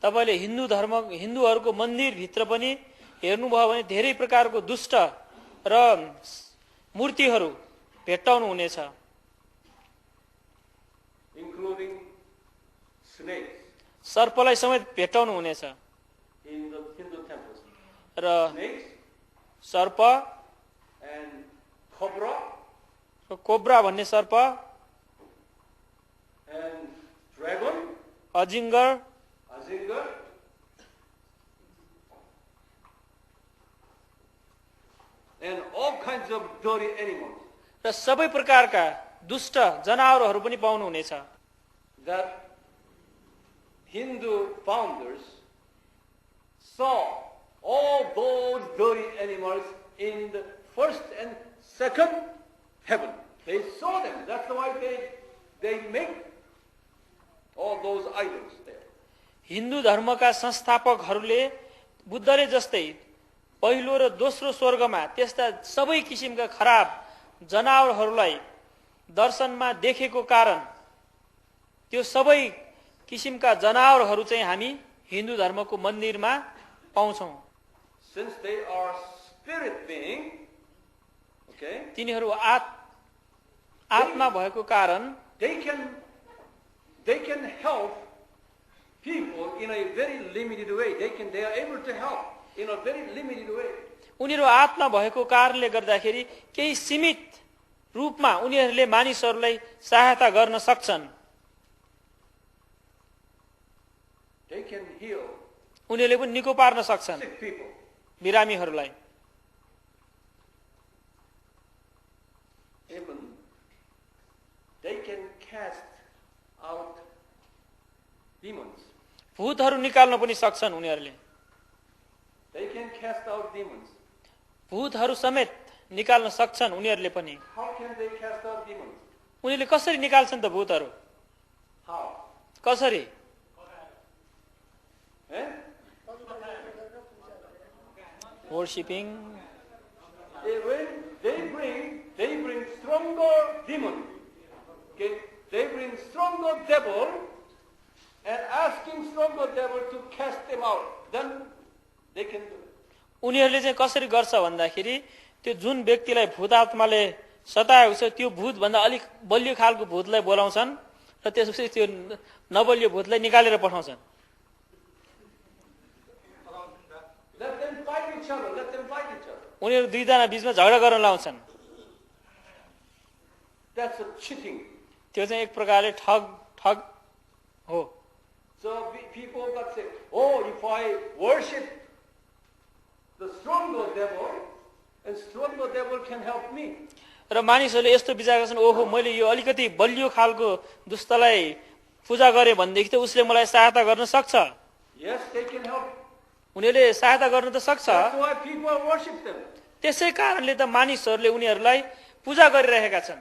तपाईले हिन्दूहरूको मन्दिर भित्र पनि हेर्नुभयो भने धेरै प्रकारको दुष्ट र मूर्तिहरू भेट्टाउनु हुनेछ, including snakes सर्पलाई समेत भेट्टाउनु हुनेछ। in the Hindu temples. र Snakes सर्प, and cobra कोब्रा भन्ने सर्प, and dragon, अजिङ्गर, azingar, and all kinds of dirty animals र सबै प्रकारका दुष्ट जनावरहरू पनि पाउनु हुनेछ। that Hindu founders saw all those dirty animals in the first and second heaven. They saw them. That's why they make all those idols there. Hindu धर्मका संस्थापकहरूले बुद्धले जस्तै पहिलो र दोस्रो स्वर्गमा त्यस्ता सबै किसिमका खराब जनावरहरूलाई दर्शनमा देखेको कारण त्यो सबै किसिमका जनावरहरू चाहिँ हामी हिन्दू धर्मको मन्दिरमा पाउँछौं। Since they are spirit being, okay, तिनीहरू आत्मा भएको कारण they can help people in a very limited way. They are able to help in a very limited way. उनीहरू आत्मा भएको कारणले गर्दाखेरि केही सीमित रूपमा उनीहरूले मानिसहरूलाई सहायता गर्न सक्छन्। They can heal उनीहरूले पनि निको पार्न सक्छन् sick people. बिरामीहरूलाई। Even they can cast out demons. भूतहरू निकाल्न पनि सक्छन् उनीहरूले। They can cast out demons. भूतहरू समेत निकाल्न सक्छन् उनीहरूले पनि। How can they cast out demons? उनीहरूले कसरी निकाल्छन् त भूतहरू? How? कसरी? Eh? वर्शिपिङ, When they bring stronger demon. Okay? They bring stronger devil and asking stronger devil to cast them out. Then they can do it. उनीहरूले चाहिँ कसरी गर्छ भन्दाखेरि त्यो जुन व्यक्तिलाई भूत आत्माले सताएको छ त्यो भूत भन्दा अलिक बलियो खालको भूतलाई बोलाउँछन् र त्यसपछि त्यो नबलियो भूतलाई निकालेर पठाउँछन्। Let them fight each other. Let them fight each other. उनीहरू दुईजना बीचमा झगडा गर्न लाउँछन्। That's a cheating. त्यो चाहिँ एक प्रकारले ठग हो। So people that say, oh, if I worship the stronger devil, and stronger devil can help me. र मानिसहरूले यस्तो विचार गर्छन्, ओहो मैले यो अलिकति बलियो खालको दुष्टलाई पूजा गरेँ भनेदेखि त उसले मलाई सहायता गर्न सक्छ। Yes, they can help. उनीहरूले सहायता गर्न त सक्छ। That's why people worship them. त्यसै कारणले त मानिसहरूले उनीहरूलाई पूजा गरिरहेका छन्।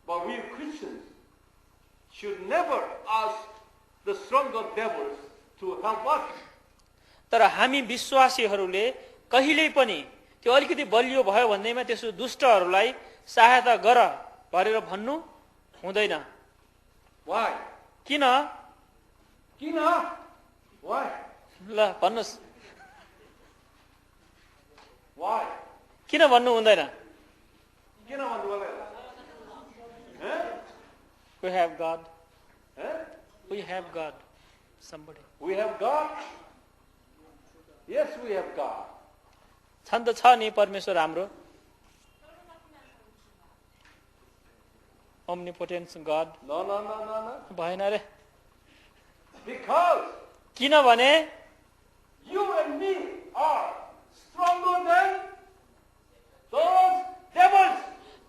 But we Christians should never ask the stronger devils to help us. तर हामी विश्वासीहरूले कहिल्यै पनि त्यो अलिकति बलियो भयो भन्दैमा त्यसो दुष्टहरूलाई सहायता गर भनेर भन्नु हुँदैन। Why? किन? Why? ल भन्नुस्, Why? किन भन्नु हुँदैन? We have God. We have God. Somebody. We have God. Yes, we have God. छन् त छ नि परमेश्वर हाम्रो। Omnipotent God. No. भएन रे। Because किनभने you and me are stronger than those devils.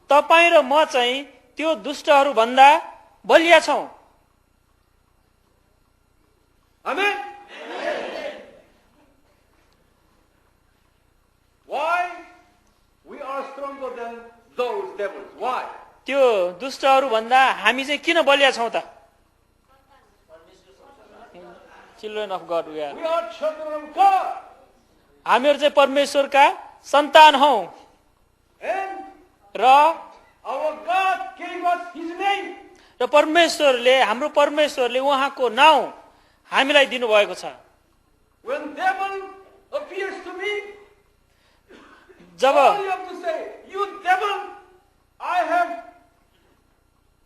तपाईं र म चाहिँ त्यो दुष्टहरू भन्दा बलिया छौं। Amen. Why? We are stronger than those devils. Why? त्यो दुष्टहरू भन्दा हामी चाहिँ किन बलिया छौं त? Children of God we are. We are children of God. हामीहरू चाहिँ परमेश्वरका सन्तान हौं And र our God gave us His name. र हाम्रो परमेश्वरले उहाँको नाउँ हामीलाई दिनुभएको छ। When devil appears to me, job all you have to say, you devil, I have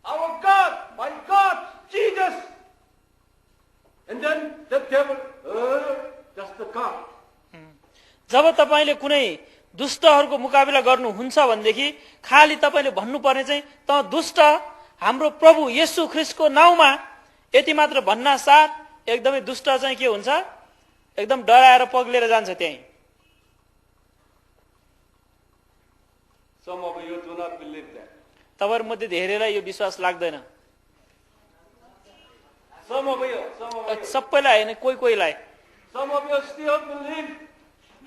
our God, my God, Jesus. And then the devil, just the God. जब तपाईले कुनै दुष्टहरूको मुकाबिला गर्नुहुन्छ भनेदेखि खाली तपाईले भन्नुपर्ने चाहिँ त दुष्ट हाम्रो प्रभु येशू ख्रीष्टको नाउँमा यति मात्र भन्ना साथ एकदमै दुष्ट चाहिँ के हुन्छ, एकदम डराएर पग्लेर जान्छ त्यही। Some of you do not believe that. तपाईहरु मध्ये धेरैलाई यो विश्वास लाग्दैन। Some of you. सबैलाई हैन, कोही कोहीलाई। Some of you still believe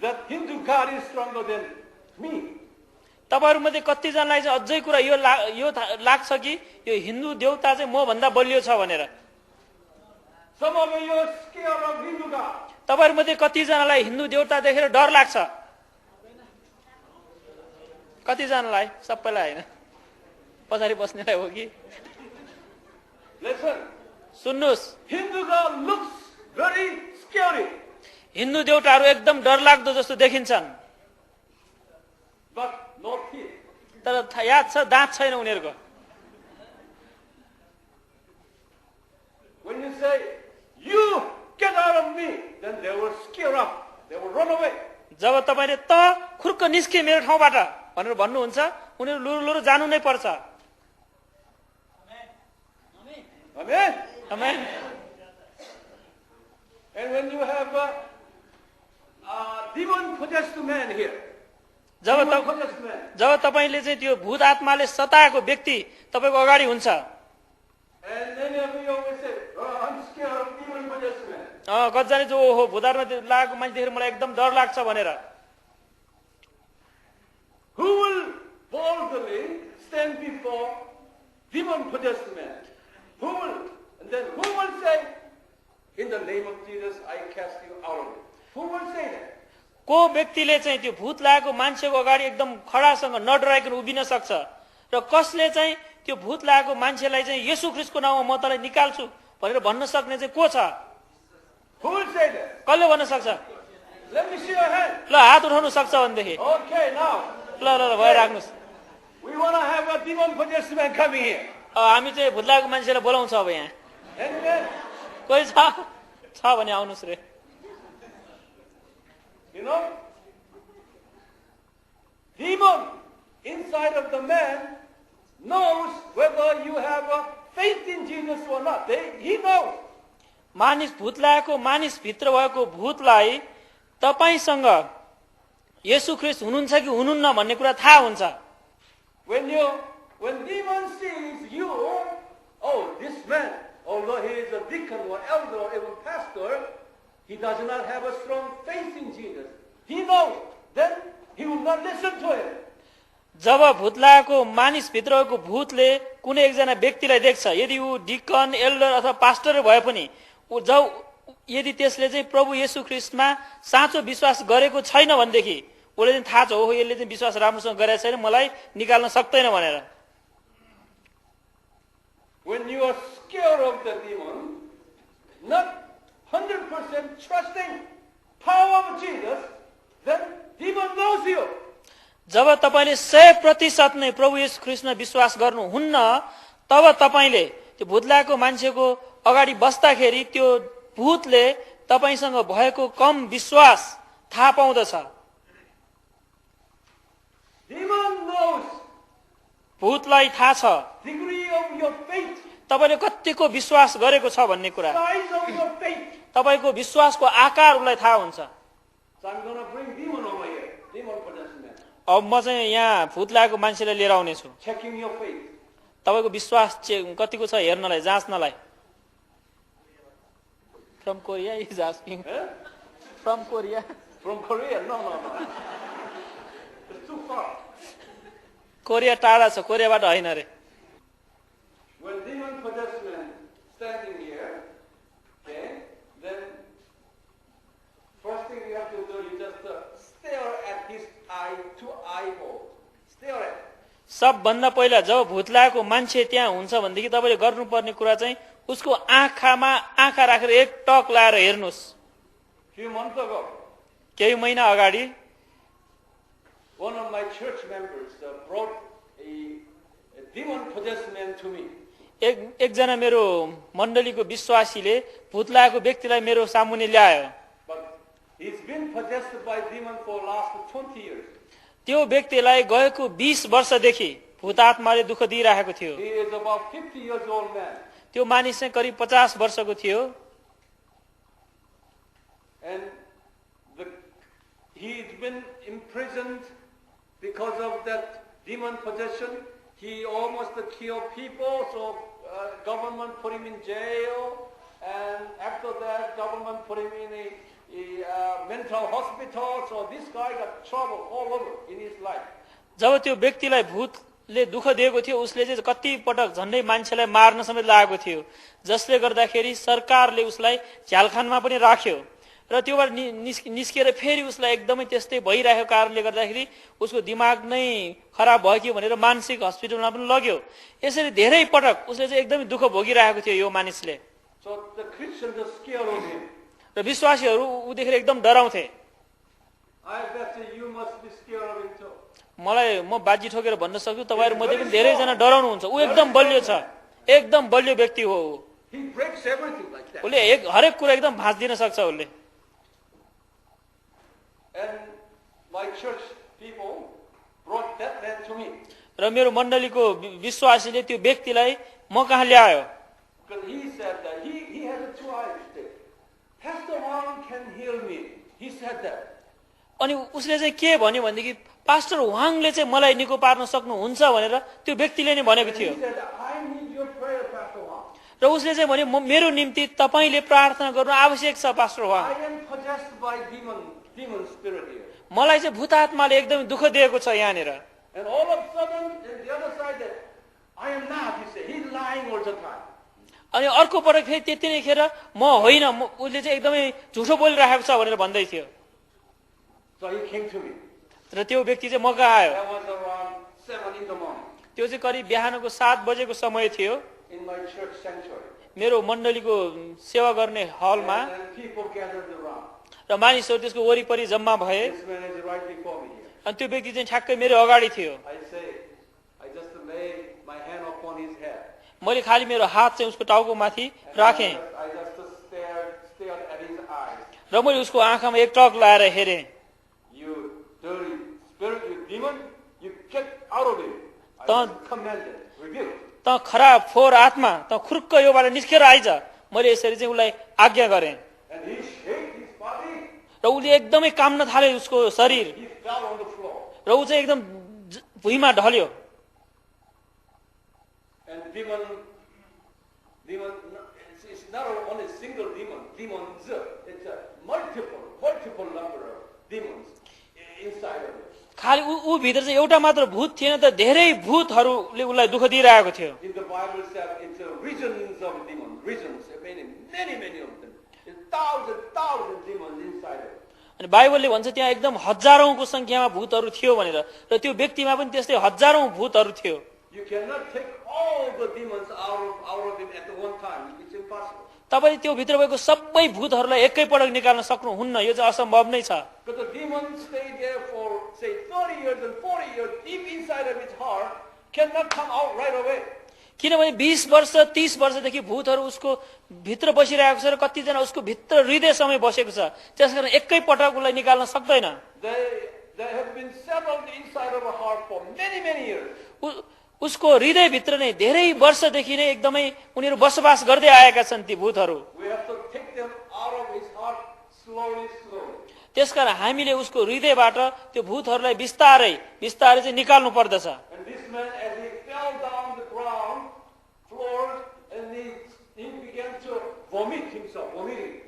that Hindu God is stronger than me. तपाईहरु मध्ये कतिजनालाई चाहिँ अझै कुरा यो लाग्छ कि यो हिन्दू देवता चाहिँ म भन्दा बलियो छ भनेर। Some of you are scared of Hindu God. तपाईहरु मध्ये कतिजनालाई हिन्दू देवता देखेर डर लाग्छ। कतिजनालाई, सबैलाई हैन, पछाडि बस्नेलाई हो कि। Listen. सुन्नुस्, Hindu God looks very scary. Hindu देवताहरू एकदम डरलाग्दो जस्तो देखिन्छन्, But no teeth. तर याद छ दाँत छैन उनीहरूको। When you say, you get out of me, then they will scare up. They will run away. जब तपाईले त खुर्क निस्के मेरो ठाउँबाट भनेर भन्नुहुन्छ, उनीहरू लुरु लुरु जानु नै पर्छ। Amen? Amen. And when you have a demon-possessed man here, job demon-possessed man, तपाईले चाहिँ त्यो भूत आत्माले सताएको व्यक्ति तपाईको अगाडि हुन्छ, and many of you always say, oh, I'm scared of demon-possessed man. कतिजना जो हो भूत आत्मा लागेको मान्छे देखेर मलाई एकदम डर लाग्छ भनेर, Who will boldly stand before demon-possessed man? And then who will say, in the name of Jesus, I cast you out of it? Who will say that? को व्यक्तिले चाहिँ त्यो भूत लागेको मान्छेको अगाडि एकदम खडासँग नडराइकन उभिन सक्छ र कसले चाहिँ त्यो भूत लागेको मान्छेलाई चाहिँ येशू ख्रीष्टको नाउँमा म तँलाई निकाल्छु भनेर भन्न सक्ने चाहिँ को छ? Who will say that? कसले भन्न सक्छ? Let me see your hand. ल हात उठाउनु सक्छ भनेदेखि Okay, now. ल भइराख्नुस्। We want to have a demon-possessed man coming here. हामी चाहिँ भूत लागेको मान्छेलाई बोलाउँछ अब यहाँ। Amen. कोही छ भने आउनुहोस् रे। You know, demon inside of the man knows whether you have a faith in Jesus or not. He knows. भूत लागेको मानिस भित्र भएको भूतलाई तपाईसँग येशू ख्रीष्ट हुनुहुन्छ कि हुनुहुन्न भन्ने कुरा थाहा हुन्छ। When demon sees you, oh, this man, although he is a deacon or elder or even pastor, he does not have a strong faith in Jesus. He knows. Then he will not listen to him. जब भूत लागेको मानिस भित्रको भूतले कुनै एकजना व्यक्तिलाई देख्छ, यदि ऊ डिकन एल्डर अथवा पास्टर भए पनि यदि त्यसले चाहिँ प्रभु येशू ख्रीष्टमा साँचो विश्वास गरेको छैन भनेदेखि उसले चाहिँ थाहा छ, ओहो यसले चाहिँ विश्वास राम्रोसँग गरेको छैन, मलाई निकाल्न सक्दैन भनेर। When you are scared of the demon, not 100% trusting power of Jesus, then demon knows you. जब तपाईले 100% नै प्रभु येशू ख्रीष्टमा विश्वास गर्नुहुन्न, तब तपाईले त्यो भूत लागेको मान्छेको अगाडि बस्दाखेरि त्यो भूतले तपाईसँग भएको कम विश्वास थाहा पाउँदछ। Demon knows भूतलाई थाहा छ degree of your faith, तपाईले कतिको विश्वास गरेको छ भन्ने कुरा। size of your faith. तपाईको विश्वासको आकार उसलाई थाहा हुन्छ। So I'm going to bring demon over here. Demon possessed man. अब म चाहिँ यहाँ भूत लागेको मान्छेलाई लिएर आउने छु, Checking your faith. तपाईको विश्वास कतिको छ हेर्नलाई, जाँच्नलाई। From Korea is asking. Eh? From Korea. From Korea? No. It's too far. Korea टाढा छ, कोरियाबाट होइन रे। When demon possessed man standing here, okay, then first thing you have to do, you just stare at his eye to eyeball. Stare at. सबभन्दा पहिला जब भूत लागेको मान्छे त्यहाँ हुन्छ भनेदेखि तपाईँले गर्नुपर्ने कुरा चाहिँ उसको आँखामा आँखा राखेर एक टक लाएर हेर्नुहोस्। Few months ago, केही महिना अगाडि one of my church members brought a demon-possessed man to me. एकजना मेरो मण्डलीको विश्वासीले भूत लागेको व्यक्तिलाई मेरो सामुन्ने ल्यायो। But he's been possessed by demon for last 20 years. त्यो व्यक्तिलाई गएको 20 वर्षदेखि भूत आत्माले दुःख दिइरहेको थियो। He is about 50 years old man. त्यो मानिस चाहिँ करिब 50 वर्षको थियो। And he's been imprisoned because of that demon possession. He almost killed people, so government put him in jail. And after that, government put him in a mental hospital. So this guy got trouble all over in his life. जब त्यो व्यक्तिलाई भूतले दुःख दिएको थियो उसले चाहिँ कति पटक झन्डै मान्छेलाई मार्न समेत लागेको थियो, जसले गर्दाखेरि सरकारले उसलाई झ्यालखानमा पनि राख्यो र त्योबाट निस्किएर फेरि उसलाई एकदमै त्यस्तै भइरहेको कारणले गर्दाखेरि उसको दिमाग नै खराब भयो कि भनेर मानसिक हस्पिटलमा पनि लग्यो। यसरी धेरै पटक उसले चाहिँ एकदमै दुःख भोगिरहेको थियो यो मानिसले। So the Christians are scared of him. र विश्वासीहरू ऊ देखेर एकदम डराउँथे। I bet you must be scared of him too. मलाई म बाजी ठोकेर भन्न सक्छु तपाईहरु मध्ये पनि धेरैजना डराउनुहुन्छ। ऊ एकदम बलियो छ, एकदम बलियो व्यक्ति हो। He breaks everything like that. उसले हरेक कुरा एकदम भाँच्दिन सक्छ उसले। And my church people brought that man to me. र मेरो मण्डलीको विश्वासीले त्यो व्यक्तिलाई म कहाँ ल्यायो। Because he said that he had two eyes. Pastor Wang can heal me. He said that. अनि उसले चाहिँ के भन्यो भनेदेखि पास्टर वाङले चाहिँ मलाई निको पार्न सक्नुहुन्छ भनेर त्यो व्यक्तिले नै भनेको थियो। He said, I need your prayer, Pastor Wang. र उसले चाहिँ भन्यो मेरो निम्ति तपाईले प्रार्थना गर्नु आवश्यक छ pastor Wang. I am possessed by demon spirit here. मलाई चाहिँ भूत आत्माले एकदमै दुःख दिएको छ यहाँनिर। And all of a sudden, on the other side, that I am not. He said, he's lying all the time. अनि अर्को पटक फेरि त्यति नै खेर म होइन, उसले चाहिँ एकदमै झुठो बोलिरहेको छ भनेर भन्दै थियो। So he came to me. र त्यो व्यक्ति चाहिँ म कहाँ आयो। That was around 7 in the morning. त्यो चाहिँ करिब बिहानको 7 बजेको समय थियो। In my church sanctuary. मेरो मण्डलीको सेवा गर्ने हलमा। And people gathered around. र मानिसहरू त्यसको वरिपरि जम्मा भए। This man is right before me here. अनि त्यो व्यक्ति चाहिँ ठ्याक्कै मेरो अगाडि थियो। I just laid my hand upon his head. मैले खाली मेरो हात चाहिँ उसको टाउको माथि राखेँ I just stared at his eyes. र मैले उसको आँखामा एक टक लाएर हेरेँ। You dirty spirit, you demon, you get out of him. I Don't- just commanded, rebuked. त खराब फोहोर आत्मा त खुर्क योबाट निस्केर आइज। मैले यसरी चाहिँ उसलाई आज्ञा गरेँ And he shook his body. र उसले एकदमै काम्न थाल्यो उसको शरीर He fell on the floor. र ऊ चाहिँ एकदम भुइँमा ढल्यो। And demon, it's not only a single demons, it's a multiple number of demons inside of it. खालि ऊ भित्र चाहिँ एउटा मात्र भूत थिएन त धेरै भूतहरूले उसलाई दुःख दिइरहेको थियो। In the Bible says it's regions of demons, many of them. There's thousands demons inside of it. अनि बाइबलले भन्छ त्यहाँ एकदम हजारौंको संख्यामा भूतहरू थियो भनेर र त्यो व्यक्तिमा पनि त्यस्तै हजारौं भूतहरू थियो। You cannot take all the demons out of him at one time. It's impossible. तपाईले त्यो भित्र भएको सबै भूतहरूलाई एकैपटक निकाल्न सक्नुहुन्न, यो चाहिँ असम्भव नै छ। Because the demons stay there for say 30 years and 40 years deep inside of his heart, cannot come out right away. किनभने 20 वर्ष 30 वर्षदेखि भूतहरू उसको भित्र बसिरहेको छ र कतिजना उसको भित्र हृदयसम्म बसेको छ, त्यसकारण एकैपटक उसलाई निकाल्न सक्दैन। They have been settled inside of a heart for many years. उसको हृदयभित्र नै धेरै वर्षदेखि नै एकदमै उनीहरू बसोबास गर्दै आएका छन् ती भूतहरू। We have to take them out of his heart slowly. त्यसकारण हामीले उसको हृदयबाट त्यो भूतहरूलाई बिस्तारै चाहिँ निकाल्नु पर्दछ। And this man, as he fell down the ground floor, and he began to vomit himself, vomiting.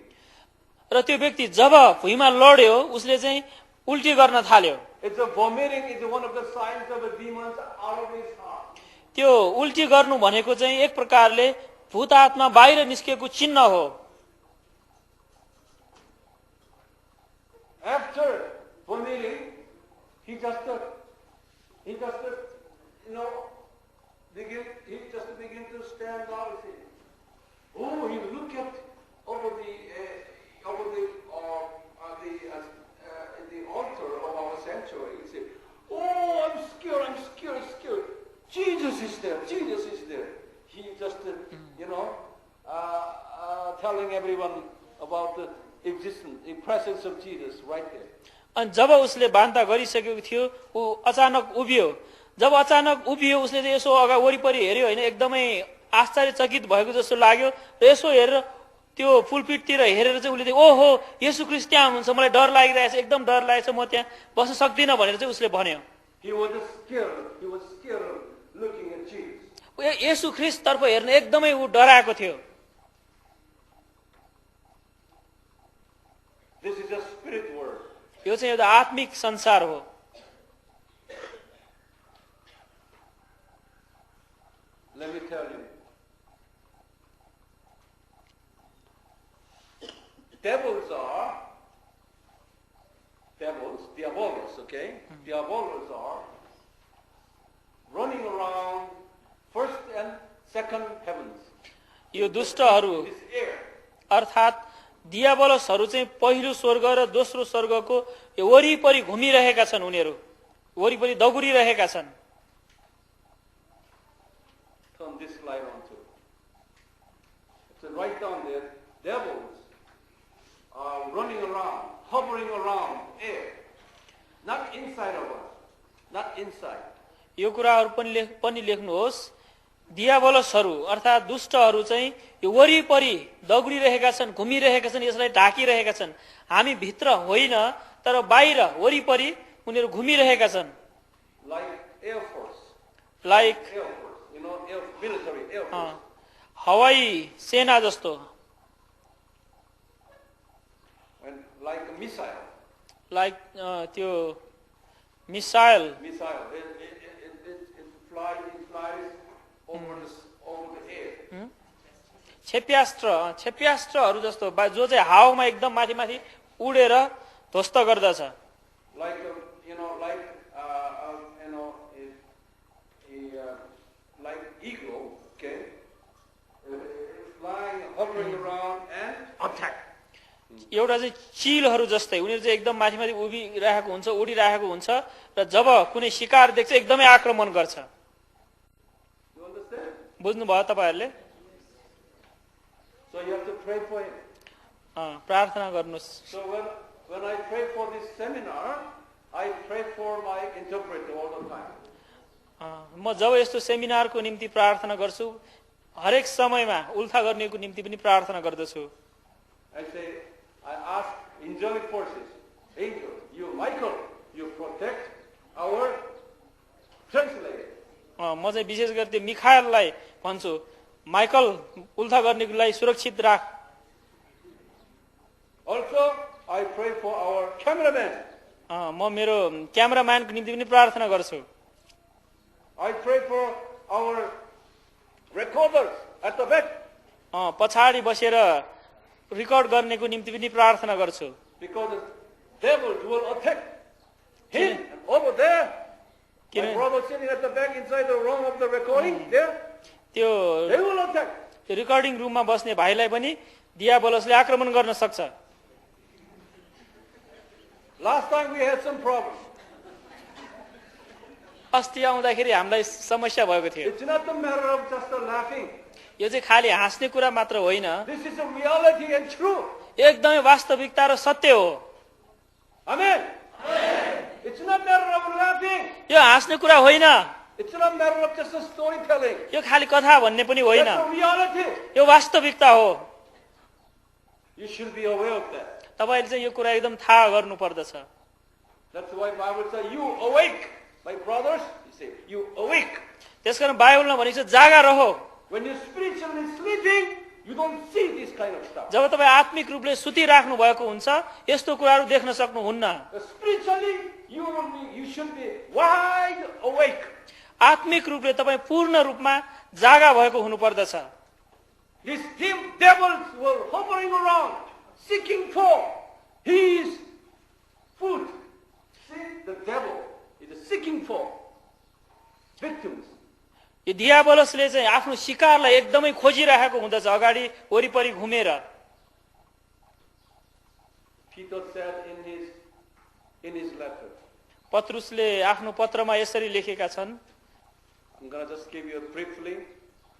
र त्यो व्यक्ति जब भुइँमा लड्यो उसले चाहिँ उल्टी गर्न थाल्यो। It's a vomiting is one of the signs of a demons out of his heart. त्यो उल्टी गर्नु भनेको चाहिँ एक प्रकारले भूत आत्मा बाहिर निस्केको चिन्ह हो। After vomiting, he just he just begin to stand out. Oh, he look at over the altar of our sanctuary. He say, oh, I'm scared. Jesus is there. He just, telling everyone about the existence, the presence of Jesus right there. अनि जब उसले बान्ता गरिसकेको थियो ऊ अचानक उभियो। जब अचानक उभियो उसले चाहिँ यसो अगाडि वरिपरि हेर्यो होइन, एकदमै आश्चर्यचकित भएको जस्तो लाग्यो र यसो हेरेर त्यो पुलपिटतिर हेरेर चाहिँ उसले ओहो येशू ख्रीष्ट त्यहाँ हुनुहुन्छ, मलाई डर लागिरहेछ, एकदम डर लागेछ, म त्यहाँ बस्न सक्दिनँ भनेर चाहिँ उसले भन्यो। He was scared of looking at Jesus. येशू ख्रीष्ट तर्फ हेर्न एकदमै ऊ डराएको थियो। This is a spirit world. यो चाहिँ एउटा आत्मिक संसार हो। Let me tell you. Diabolos, okay? Diabolos are running around first and second heavens. यो दुष्टहरू This air. अर्थात् दियाबलसहरू चाहिँ पहिलो स्वर्ग र दोस्रो स्वर्गको यो वरिपरि घुमिरहेका छन्, उनीहरू वरिपरि दगुरिरहेका छन्। Turn this slide on too. So right down there, devils are running around, hovering around air, not inside of us, not inside. यो कुराहरू पनि लेख्नुहोस्। दियाबलसहरू अर्थात् दुष्टहरू चाहिँ यो वरिपरि दगुरिरहेका छन्, घुमिरहेका छन्, यसलाई ढाकिरहेका छन्। हामी भित्र होइन तर बाहिर वरिपरि उनीहरू घुमिरहेका छन्। Like Air Force. Like Air Force, military Air Force. हवाई सेना जस्तो, And like a missile. Like त्यो missile Missile. It flies over the air. क्षेप्यास्त्रहरू जस्तो जो चाहिँ हावामा एकदम माथि माथि उडेर ध्वस्त गर्दछ। Like like eagle, okay, flying, hovering around and attack. एउटा चाहिँ चिलहरू जस्तै उनीहरू चाहिँ एकदम माथि माथि उभिरहेको हुन्छ, उडिरहेको हुन्छ र जब कुनै शिकार देख्छ एकदमै आक्रमण गर्छ। You understand? बुझ्नुभयो तपाईहरुले? So you have to pray for him. प्रार्थना गर्नुस्। So when I pray for this seminar, I pray for my interpreter all the time. म जब यस्तो सेमिनारको निम्ति प्रार्थना गर्छु, हरेक समयमा उल्था गर्नेको निम्ति पनि प्रार्थना गर्दछु। I ask angelic forces, angel, you Michael, you protect our translator. म चाहिँ विशेष गरी त्यो मिखाएललाई भन्छु, माइकल उल्था गर्नेलाई सुरक्षित राख। Also, I pray for our cameraman. म मेरो क्यामेराम्यानको निम्ति पनि प्रार्थना गर्छु। I pray for our recorders at the back. पछाडि बसेर रेकर्ड गर्नेको निम्ति पनि प्रार्थना गर्छु। Because the devils will attack him and over there. My brother sitting at the back inside the room of the recording there. They will attack. त्यो recording रुममा बस्ने भाइलाई पनि दियाबलसले आक्रमण गर्न सक्छ। Last time we had some problems. अस्ति आउँदाखेरि हामीलाई समस्या भएको थियो। It's not a matter of just laughing. यो चाहिँ खाली हाँस्ने कुरा मात्र होइन, This is a reality and truth. एकदमै वास्तविकता र सत्य हो। Amen. It's not a matter of laughing. यो हाँस्ने कुरा होइन, It's not a matter of just a storytelling. यो खाली कथा भन्ने पनि होइन, That's a reality. यो वास्तविकता हो। You should be aware of that. तपाईले चाहिँ यो कुरा एकदम थाहा गर्नु पर्दछ। That's why Bible says, you awake. My brothers, you say, you awake. त्यसकारण बाइबलमा भनेको छ जागा रहो। When you're spiritually sleeping, you don't see this kind of stuff. जब तपाईँ आत्मिक रूपले सुतिराख्नु भएको हुन्छ, यस्तो कुराहरू देख्न सक्नुहुन्न। Spiritually, you should be wide awake. आत्मिक रूपले तपाईँ पूर्ण रूपमा जागा भएको हुनुपर्दछ। These devils were hovering around, seeking for his food. See, the devil is seeking for victims. यो दियाबलसले चाहिँ आफ्नो शिकारलाई एकदमै खोजिरहेको हुँदछ अगाडि वरिपरि घुमेर। Peter said in his letter. पत्रुसले आफ्नो पत्रमा यसरी लेखेका छन्। I'm going to just give you a briefly,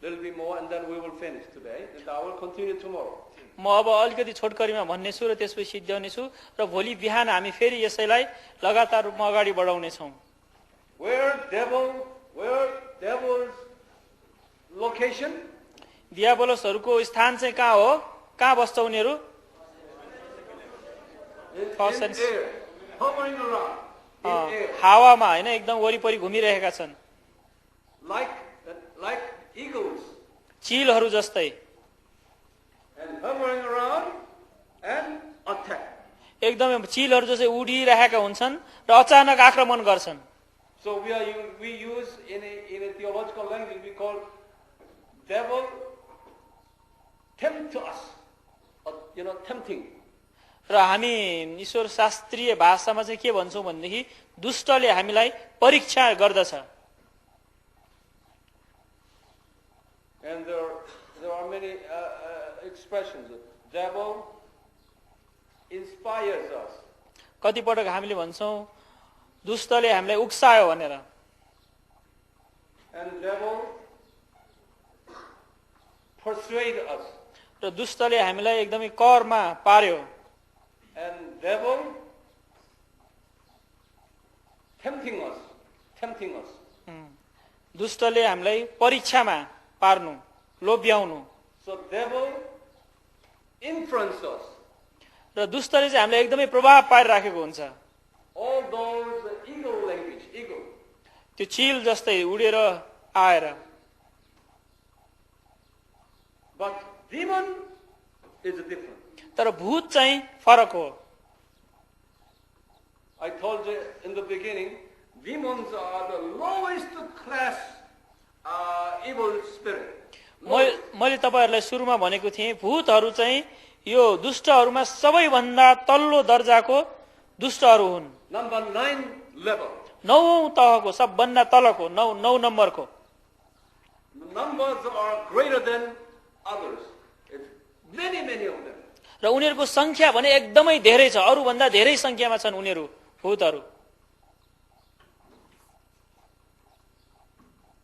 little bit more, and then we will finish today. And I will continue tomorrow. म अब अलिकति छोटकरीमा भन्नेछु र त्यसपछि सिद्ध्याउनेछु र भोलि बिहान हामी फेरि यसैलाई लगातार रूपमा अगाडि बढाउने छौं। Where devil's location? दियाबलसहरूको स्थान चाहिँ कहाँ हो? कहाँ बस्छ उनीहरू? In air, hovering around. In air. हावामा हैन, एकदम वरिपरि घुमिरहेका छन्। Like eagles. चीलहरू जस्तै। And hovering around and attack. एकदमै चीलहरू जस्तै उडिरहेका हुन्छन् र अचानक आक्रमण गर्छन्। So we use in a theological language, we call devil tempt us, tempting. र हामी ईश्वर शास्त्रीय भाषामा चाहिँ के भन्छौं भन्देखि दुष्टले हामीलाई परीक्षा गर्दछ। And there are many expressions. The devil inspires us. कति पटक हामीले भन्छौं दुष्टले हामीलाई उक्सायो भनेर। And devil persuade us. र दुष्टले हामीलाई एकदमै करमा पार्यो। And devil tempting us. दुष्टले हामीलाई परीक्षामा पार्नु, लोभ्याउनु। So devil influence us. र दुष्टले चाहिँ हामीलाई एकदमै प्रभाव पारिराखेको हुन्छ। All those eagle. त्यो चील जस्तै उडेर आएर। But demon is different. तर भूत चाहिँ फरक हो। I told you in the beginning, demons are the lowest class evil spirit. मैले तपाईहरुलाई सुरुमा भनेको थिएँ भूतहरू चाहिँ यो दुष्टहरूमा सबैभन्दा तल्लो दर्जाको दुष्टहरू हुन्। Number 9 level. 9औं तहको, सबभन्दा तलको, 9 नम्बरको। The numbers are greater than others. It's many of them. र उनीहरूको संख्या भने एकदमै धेरै छ, अरु भन्दा धेरै संख्यामा छन् उनीहरू भूतहरू।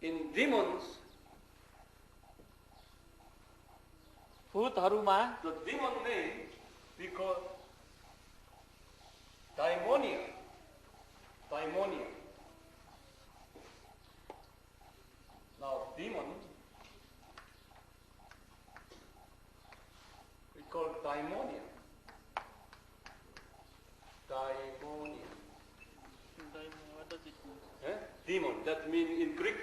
In demons, भूतहरूमा the demon name we call daimonia. Now demon we call daimonia. Demon. That means in Greek.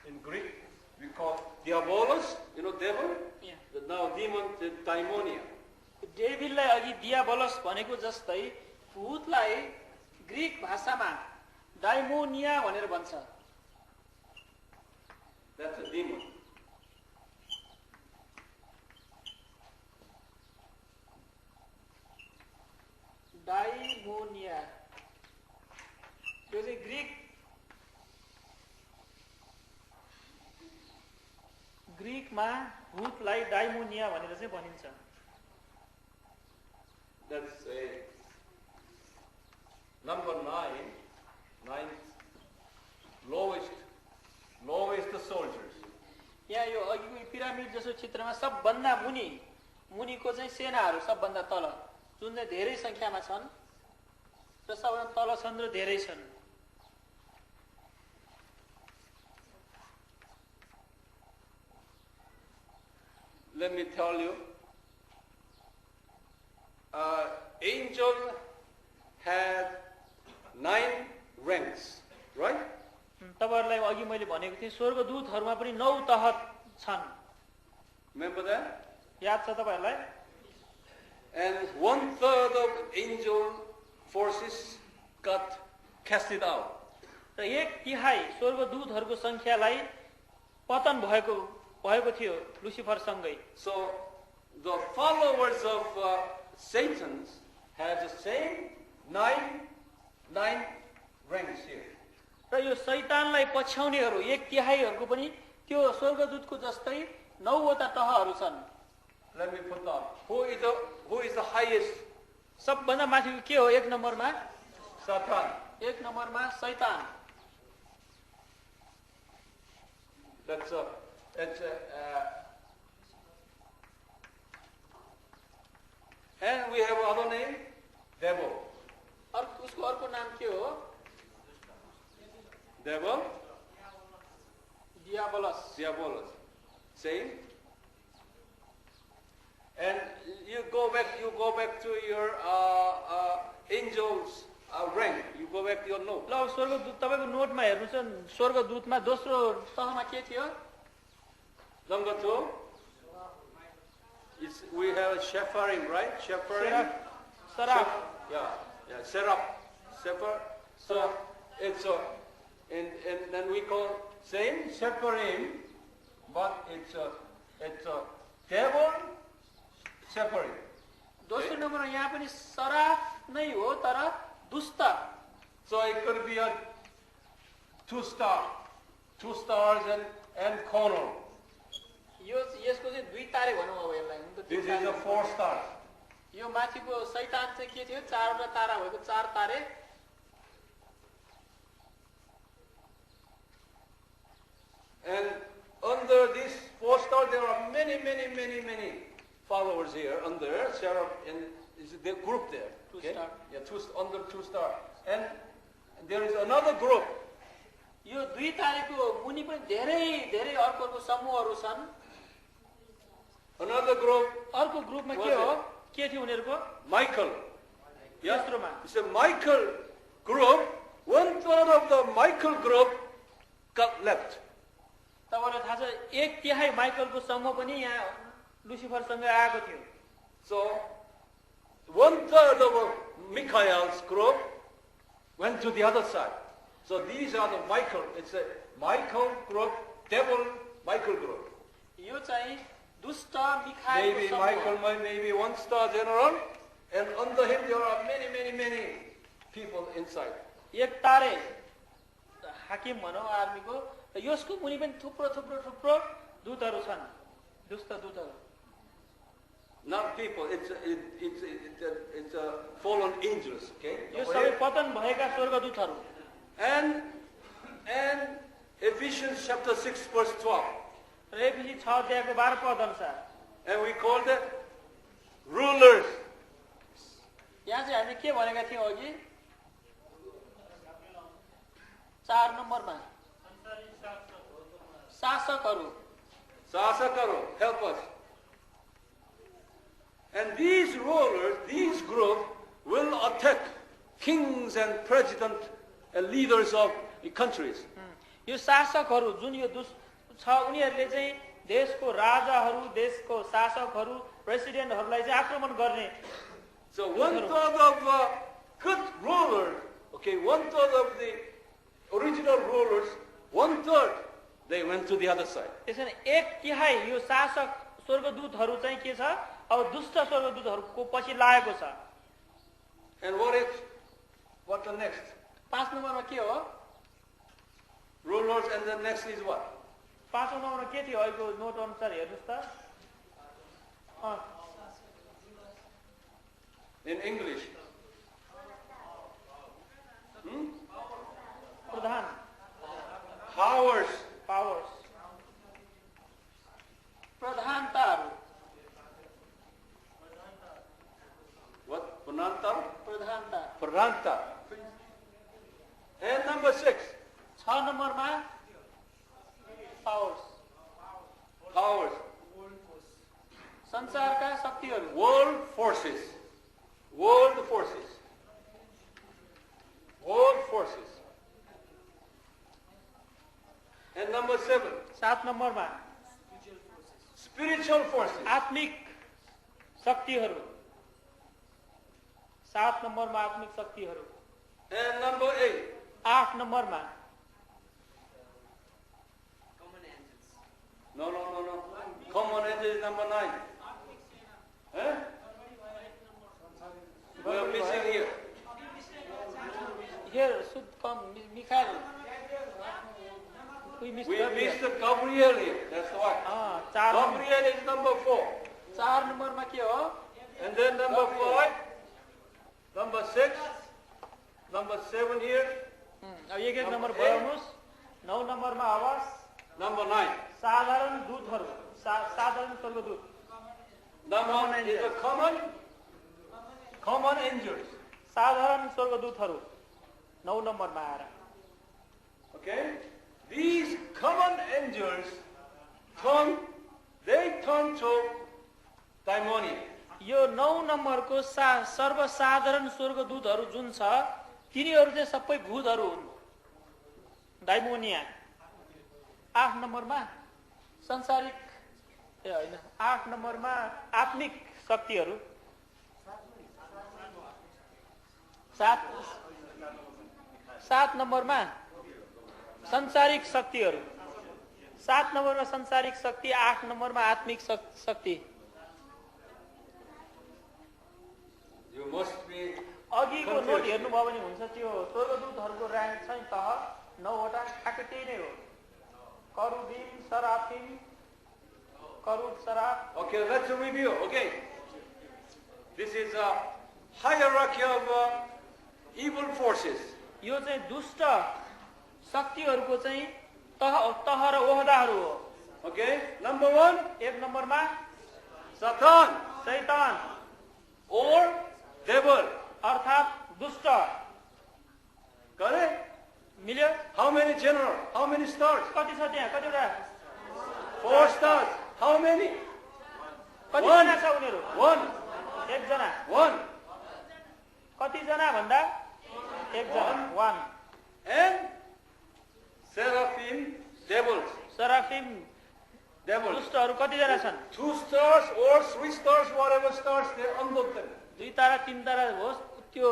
In Greek we call diabolos. You know devil. Yeah. Now demon is daimonia. डेभिललाई अघि दियाबलस भनेको जस्तै भूतलाई Greek भाषामा डाइमोनिया भनेर भन्छ। That's a demon. डाइमोनिया यो चाहिँ ग्रीकमा भूतलाई डाइमोनिया भनेर चाहिँ भनिन्छ। That's a number 9 lowest soldiers. यहाँ यो अघिको पिरामिड जसो चित्रमा सबभन्दा मुनिको चाहिँ सेनाहरू सबभन्दा तल, जुन चाहिँ धेरै संख्यामा छन् र सबभन्दा तल छन् र धेरै छन्। Let me tell you, angel had 9 ranks, right? तपाईहरुलाई अघि मैले भनेको थिएँ स्वर्गदूतहरुमा पनि 9 तह छन्। Remember that? याद छ तपाईहरुलाई? And 1/3 of angel forces got casted out. र 1/3 स्वर्गदूतहरुको संख्यालाई पतन भएको थियो लुसिफर सँगै। So the followers of Satan have the same 9 ranks here. र यो शैतानलाई पछ्याउनेहरू 1/3 पनि त्यो स्वर्गदूतको जस्तै 9वटा तहहरू छन्। Let me put down. Who is the highest? सबभन्दा माथिको के हो? 1 नम्बरमा Satan. 1 नम्बरमा शैतान। That's and we have other name, devil. उसको अर्को नाम के हो? Devil, डियाबोलस। diabolus. Same. And you go back to your angels rank. You go back to your note. ल स्वर्गदूत तपाईको नोटमा हेर्नुस् स्वर्गदूतमा दोस्रो तहमा के थियो? Number 2. We have Shepharim, right? Shepharim. Saraf. Yeah. Seraph. So it's and then we call same Shepharim, but it's a devil Shepharim. दोस्रो नम्बरमा यहाँ पनि सराफ नै हो तर दुष्ट। So it could be a 2 stars and corner. यसको चाहिँ 2 तारे भनौँ अब यसलाई। This is a 4 stars. यो माथिको शैतान चाहिँ के थियो? 4वटा तारा भएको 4 तारे। And under this 4 stars there are many followers here under Seraph, and is the group there. 2 Okay? star. Yeah, under 2 stars. And there is another group. यो 2 तारेको मुनि पनि धेरै धेरै अर्को समूहहरू छन्। Another group, अर्को ग्रुपमा के हो? के थियो उनीहरूको? Michael. Yeah? तेस्रोमा It's a Michael group. 1/3 of the Michael group got left. तपाईलाई थाहा छ 1/3 माइकलको समूह पनि यहाँ लुसिफरसँग आएको थियो। So 1/3 of Michael's group went to the other side. So these are the Michael. It's a Michael group, devil Michael group. यो चाहिँ दुष्ट मिखाएलको Maybe समूह। Michael, maybe 1 star general, and under him there are many people inside. एक तारे हाकिम भनौँ आर्मीको, र यसको मुनि पनि थुप्रो दूतहरू छन्, दुष्ट दूतहरू। Not people. It's a fallen angels. Okay. यो सबै पतन भएका स्वर्गदूतहरू। And Ephesians chapter 6 verse 12. र एफिसी 6 अध्यायको 12 पद अनुसार And we call them rulers. यहाँ चाहिँ हामीले के भनेका थियौँ अघि? 4 नम्बरमा शासकहरू। Sasakaru, help us. And these rulers, these groups will attack kings and presidents and leaders of the countries. यो शासकहरू जुन यो छ उनीहरूले चाहिँ देशको राजाहरू, देशको शासकहरू, प्रेसिडेन्टहरूलाई चाहिँ आक्रमण गर्ने। So 1/3 of good rulers, okay, 1/3 of the original rulers, 1/3 they went to the other side. त्यसैले 1/3 यो शासक स्वर्गदूतहरू चाहिँ के छ? अब दुष्ट स्वर्गदूतहरूको पछि लागेको छ। And what the next? 5 नम्बरमा के हो? Rulers, and the next is what? 5 नम्बरमा के थियो? अहिलेको नोट अनुसार हेर्नुस् त। In English. प्रधान, Powers. पावर्स, प्रधानताहरू। What? Prananta? प्रधानता। Pranta. And number 6. 6 नम्बरमा पावर्स, Powers. संसारका शक्तिहरू। World forces. World forces. World forces. And number 7. 7 नम्बरमा Spiritual forces. आत्मिक शक्तिहरू। 7 नम्बरमा आत्मिक शक्तिहरू। And number 8. 8 नम्बरमा No. Common angel is number 9. Huh? We are missing here. here should come Michael, नम्बरमा के हो? And then number 5, number 6, number 7 here, अब एक नम्बर बढाउनुहोस्। 9 नम्बरमा आवाज number 9. साधारण दूतहरू, साधारण स्वर्गदूत। Number is the common angels. साधारण स्वर्गदूतहरू 9 नम्बरमा आएर। Okay? These common angels turn to daimonia. यो 9 नम्बरको सर्वसाधारण स्वर्गदूतहरू जुन छ तिनीहरू चाहिँ सबै भूतहरू हुन्। डाइमोनिया। 8 नम्बरमा संसारिक होइन, 8 नम्बरमा आत्मिक शक्तिहरू। 7 नम्बरमा संसारिक शक्तिहरू। 7 नम्बरमा संसारिक शक्ति, 8 नम्बरमा आत्मिक शक्ति। You must be अघिको नोट हेर्नुभयो भने हुन्छ त्यो स्वर्गदूतहरूको र्याङ्क चाहिँ तह 9 वटा ठ्याक्कै त्यही नै हो। करुबिम, सराफिम, करुब, Saraf. Okay, let's review. Okay. This is a hierarchy of evil forces. यो चाहिँ दुष्ट शक्तिहरूको चाहिँ तह र ओहदाहरू हो। Okay. Number 1, 1 नम्बरमा Satan शैतान or devil. अर्थात् दुष्ट। Correct? मिल्यो? How many general? How many stars? कति छ त्यहाँ? कतिवटा? 4 stars. How many? कतिजना छ उनीहरू? 1. 1 जना। 1. कतिजना भन्दा? 1 जना। 1। And seraphim, devils. सराफिम Devils. दुष्टहरू कतिजना छन्? 2 stars or 3 stars, whatever stars they're under them. 2 तारा 3 तारा होस् त्यो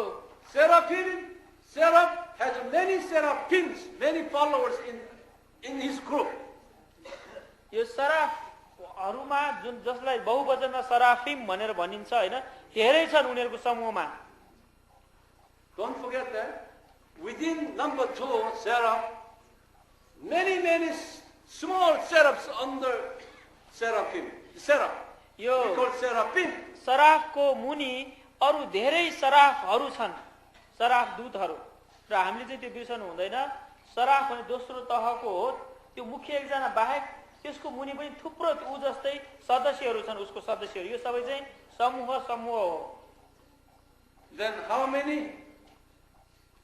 Seraph has many seraphims, many followers in his group. यो सराफहरूमा जुन जसलाई बहुवचनमा सराफिम भनेर भनिन्छ होइन, धेरै छन् उनीहरूको समूहमा। Don't forget that. Within number 2, seraph, many small seraphs under seraphim. Seraph. यो We call seraphim. सराफको मुनि अरू धेरै सराफहरू छन्, सराफ दूतहरू। र हामीले चाहिँ त्यो बिर्सनु हुँदैन। सराफ भने दोस्रो तहको हो, त्यो मुख्य एकजना बाहेक त्यसको मुनि पनि थुप्रो ऊ जस्तै सदस्यहरू छन्, उसको सदस्यहरू। यो सबै चाहिँ समूह हो। Then how many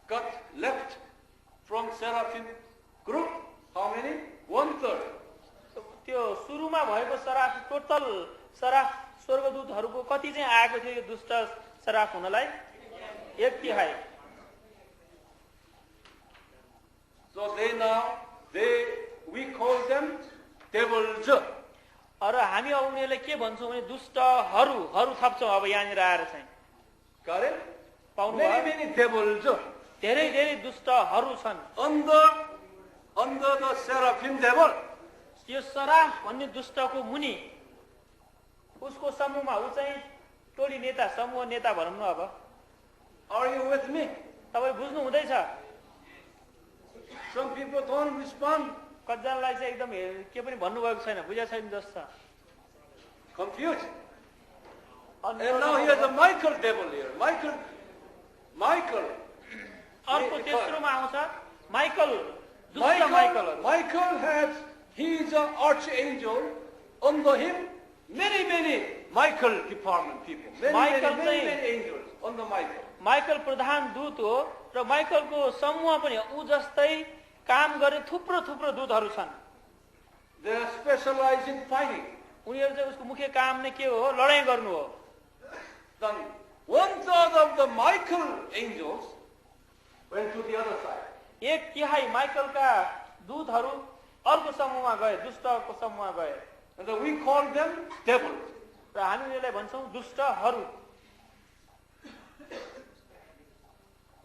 got left from seraphim group? How many? 1/3. त्यो सुरुमा भएको सराफ, टोटल सराफ स्वर्गदूतहरूको कति चाहिँ आएको थियो यो दुष्ट सराफ हुनलाई? 1/3। So we call them devils. र हामी अब उनीहरूलाई के भन्छौँ भने दुष्टहरू थप्छौँ अब यहाँनिर आएर चाहिँ। Correct? पाउनु भयो? Many devils धेरै दुष्टहरू छन् under the seraphim devil. यो सराफ भन्ने दुष्टको मुनि उसको समूहमा ऊ चाहिँ टोली नेता, समूह नेता भनौँ न। अब Are you with me? तपाईँ बुझ्नु हुँदैछ? Some people don't respond. कतिजनालाई चाहिँ एकदम के पनि भन्नुभएको छैन, बुझेको छैन जस्तो छ। Confused. And now here's a Michael devil here. Michael. अर्को तेस्रोमा आउँछ माइकल, दुष्ट Michael. He is an archangel. Under him, many Michael department people. Many angels under Michael. Michael प्रधान दूत हो र माइकलको समूह पनि ऊ जस्तै काम गर्ने थुप्रो दूतहरू छन्। They are specialized in fighting. उनीहरू चाहिँ उसको मुख्य काम नै के हो? लडाईँ गर्नु हो। Then 1/3 of the Michael angels went to the other side. 1/3 माइकलका दूतहरू अर्को समूहमा गए, दुष्टको समूहमा गए। And then we call them devils. र हामी उनीहरूलाई भन्छौँ दुष्टहरू।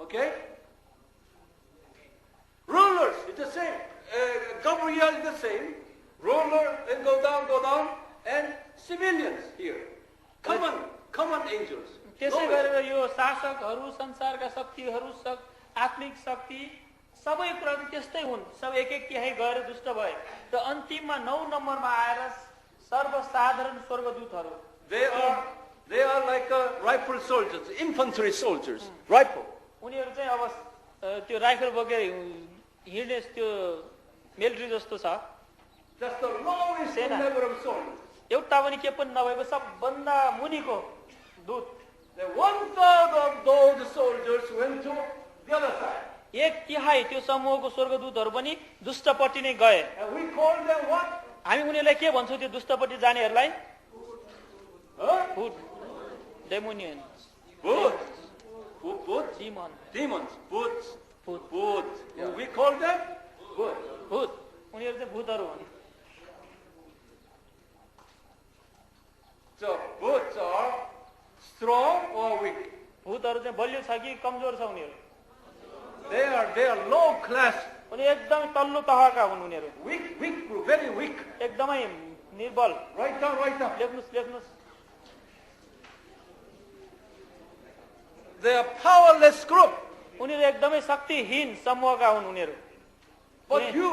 Okay? Rulers, it's the same. Gabriel is the same. Ruler, then go down, and civilians here. Common angels. त्यसै गरेर यो शासकहरू, संसारका शक्तिहरू, आत्मिक शक्ति सबै कुरा त्यस्तै हुन्। सब 1/3 गएर दुष्ट भए र अन्तिममा 9 नम्बरमा आएर सर्वसाधारण स्वर्गदूतहरू। They are like rifle soldiers, infantry soldiers, rifle. उनीहरू चाहिँ अब त्यो राइफल बोकेर हिँड्ने त्यो मिलिट्री जस्तो छ। That's the lowest Sena. level of soldiers. एउटा पनि के पनि नभएको सबभन्दा मुनिको दूत। The 1/3 of those soldiers went to the other side. एक तिहाई त्यो समूहको स्वर्गदूतहरू पनि दुष्टपट्टि नै गए। And we call them what? हामी उनीहरूलाई के भन्छौँ त्यो दुष्टपट्टि जानेहरूलाई? Huh? भूत, डेमोनियन, Boots. Boots? Demon, Demons. Boots. भूत, Boots. Yeah. We call them boots. भूत। उनीहरू चाहिँ भूतहरू हुन्। So boots are strong or weak? भूतहरू चाहिँ बलियो छ कि कमजोर छ उनीहरू? They are low class, उनी एकदमै तल्लो तहका हुन् उनीहरू। weak group, very weak. एकदमै निर्बल। Write down. लेख्नुस्। They are powerless group. उनीहरू एकदमै शक्तिहीन समूहका हुन् उनीहरू। But you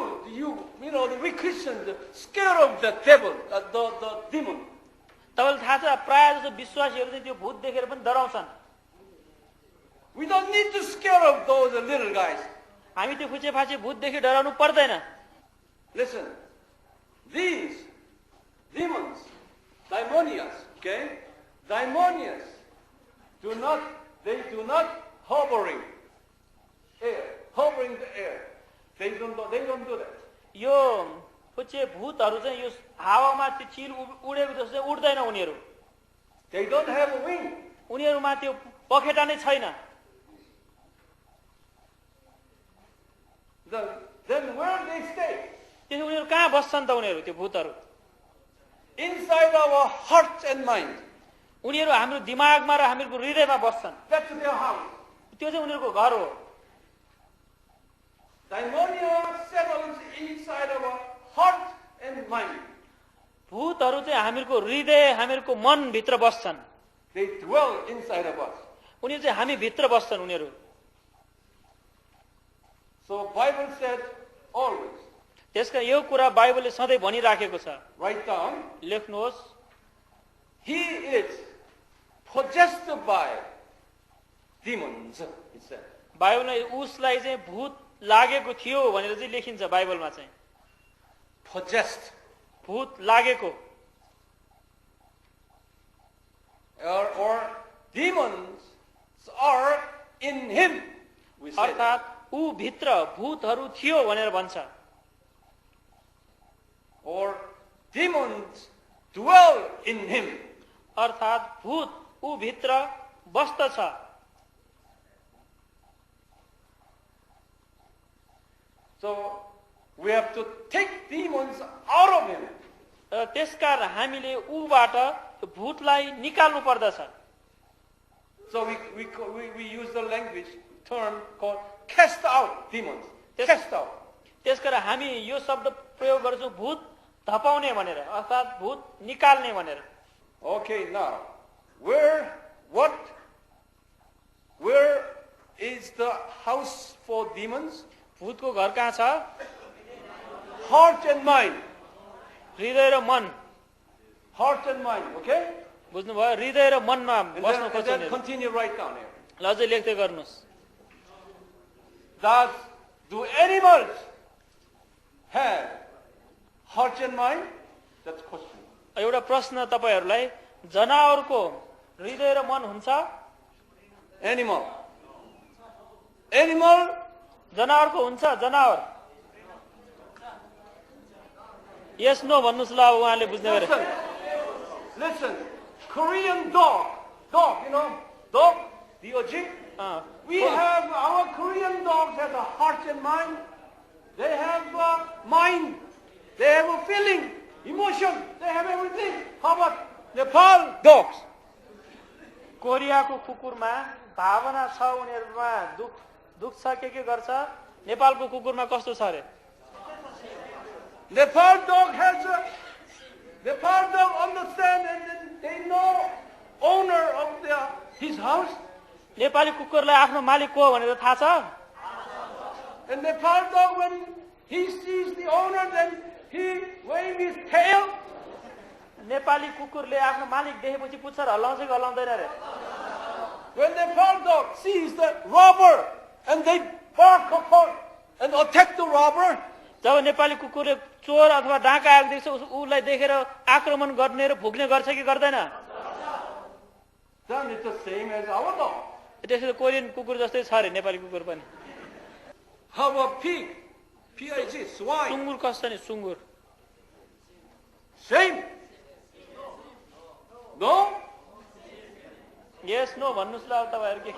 know, we Christians are scared of the devil, the demon. तपाईँलाई थाहा छ प्रायः जसो विश्वासीहरू चाहिँ त्यो भूत देखेर पनि डराउँछन्। We don't need to scare of those little guys. हामी त्यो फुचेफाचे भूत देखेर डराउनु पर्दैन। Listen, these demons, daimonias, okay? Daimonias do not hovering the air. They don't do that. यो फुचे भूतहरू चाहिँ यो हावामा त्यो चिल उडेको जस्तो चाहिँ उड्दैन उनीहरू। They don't have a wing. उनीहरूमा त्यो पखेटा नै छैन। Then where they stay? त्यसो उनीहरू कहाँ बस्छन् त उनीहरू त्यो भूतहरू? Inside our heart and mind. उनीहरू हाम्रो दिमागमा र हाम्रो हृदयमा बस्छन्। That's their house. त्यो चाहिँ उनीहरूको घर हो। Daimonia settles inside our heart and mind. भूतहरू चाहिँ हामीहरूको हृदय हामीहरूको मनभित्र बस्छन्। They dwell inside of us. उनीहरू चाहिँ हामी भित्र बस्छन् उनीहरू। So Bible said always. त्यसका यो कुरा बाइबलले सधैँ भनिराखेको छ। Write down. लेख्नुहोस्, He is possessed by demons, it said. बाइबलमा उसलाई चाहिँ भूत लागेको थियो भनेर चाहिँ लेखिन्छ बाइबलमा चाहिँ। Possessed. भूत लागेको Or demons are in him. We say that. अर्थात् ऊ भित्र भूतहरू थियो भनेर भन्छ। Or demons dwell in him. अर्थात् भूत ऊ भित्र बस्दछ। So we have to take demons out of him. त्यसकारण हामीले ऊबाट भूतलाई निकाल्नु पर्दछ। So we use the language term called cast out demons. Yes. Cast out. त्यसकारण हामी यो शब्द प्रयोग गर्छौँ भूत धपाउने भनेर, अर्थात् भूत निकाल्ने भनेर। Okay, now where is the house for demons? भूतको घर कहाँ छ? Heart and mind. हृदय र मन। Heart and mind, okay? बुझ्नुभयो? हृदय र मनमा And बस्नु then खोज्ने। continue right down here. ल अझै लेख्दै गर्नुहोस्। Do animals have heart and mind? That's the question. एउटा प्रश्न तपाईहरूलाई, जनावरको हृदय र मन हुन्छ? Animal. जनावरको हुन्छ? जनावर यस नो भन्नुस् ल, अब उहाँले बुझ्ने गरे। Listen. Korean dog, you know, dog, D-O-G. We have, our Korean dogs have a heart and mind. They have a mind. They have a feeling, emotion. They have everything. How about Nepal dogs? कोरियाको कुकुरमा भावना छ, उनीहरूमा दुख छ, के गर्छ? नेपालको कुकुरमा कस्तो छ अरे? Nepal dog understand and they know owner of his house. Nepali कुकुरलाई आफ्नो मालिक को भनेर थाहा छ? And Nepal dog, when he sees the owner, then he wave his tail. Nepali कुकुरले आफ्नो मालिक देखेपछि पुच्छर हल्लाउँछ कि हल्लाउँदैन रे? When the farm dog sees the robber and they bark upon and attack the robber, जब नेपाली कुकुरले चोर अथवा डाका आएको देख्छ उसलाई देखेर आक्रमण गर्ने र भुक्ने गर्छ कि गर्दैन? then it's the same as our dog. त्यसो कोरियन कुकुर जस्तै छ अरे नेपाली कुकुर पनि। How about pig? P-I-G, swine. सुँगुर कस्तो नि सुँगुर? Same. No? यस नो भन्नुहोस् ल अब तपाईँहरू के?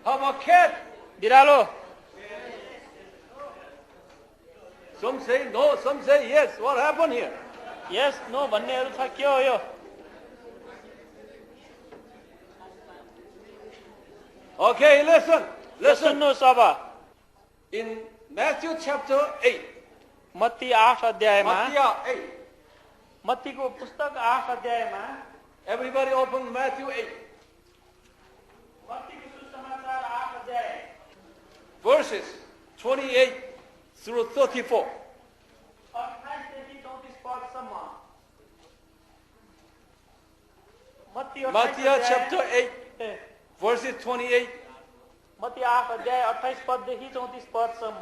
How about cat? बिरालो? Some say no, some say yes. What happened here? Yes no भन्नेहरू छ, के हो यो? Okay, listen. Listen. सुन्नुहोस् अब। In Matthew chapter 8, मत्ती 8 अध्यायमा, Matthew 8. मत्तीको पुस्तक 8 अध्यायमा, Everybody open Matthew 8. मत्तीको सुसमाचार 8 अध्याय, Verses 28 through 34. 28 देखि 34 पदसम्म। मत्ती 28 Matthew अध्याय, chapter 8, ए, verses 28. मत्ती 8 अध्याय 28 पददेखि 34 पदसम्म।